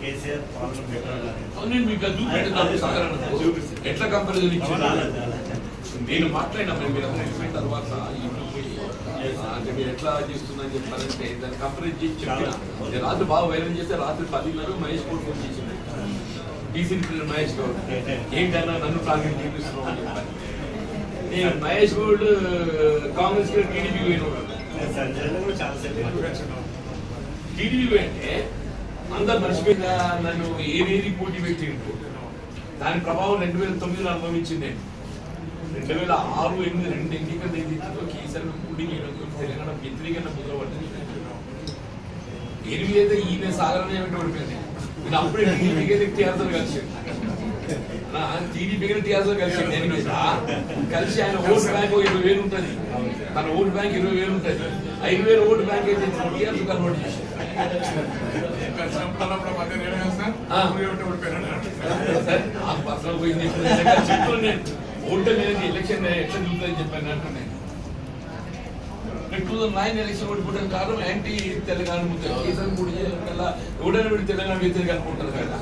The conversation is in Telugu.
కేసీఆర్ పాలన బెటర్. నేను మీకు ఎట్లా కంపారిజన్ ఇచ్చాను నేను మాట్లాడినా మీరు అయిపోయిన తర్వాత అంటే మీరు ఎట్లా చేస్తుందని చెప్పారంటే దాన్ని కంపారిజన్ చేసి చెప్పిన రాత్రి బాగా వైరల్ చేస్తే రాత్రి 10:30 మహేష్ గౌడ్ ఫోన్ చేసింది డీసీపీ మహేష్ గౌడ్ ఏంటన్నా నన్ను టార్గెట్ చేపిస్తున్నావు అని చెప్పాను. నేను మహేష్ గౌడ్ కాంగ్రెస్ టీడీపీ పోయినాడు టీడీపీ అంటే అందరు మర్చిపోయినా నన్ను ఏదేది పోటీ పెట్టిండు దాని ప్రభావం 2009లో అనుభవించింది. నేను 2006, 2008 రెండు ఎన్నికల దగ్గర కేసీఆర్ పోటీ చేయడం తెలంగాణ వ్యతిరేకంగా ముద్రపడ్డది. 8 అయితే ఈయన సాగరనే ఓడిపోయింది. నేను అప్పుడే టీడీపీకి టీఆర్ఎస్ కలిసి టీడీపీకి టీఆర్ఎస్ కలిసి ఆయన ఓటు బ్యాంక్ 20,000 ఉంటుంది. తన ఓటు బ్యాంక్ 20,000 ఉంటుంది. 5,000 ఓటు బ్యాంక్ అయితే టీఆర్ఎస్ కన్వర్ట్ చేసి ఓటు అనేది ఎలక్షన్ ఎట్లా చూస్తుందని చెప్పాను అంటే 2009 ఎలక్షన్ ఓడిపోవడం కారణం యాంటీ తెలంగాణ ముద్ర కేసీఆర్ కూడా ఎవడైనా తెలంగాణ వ్యతిరేక అనుకుంటారు కదా.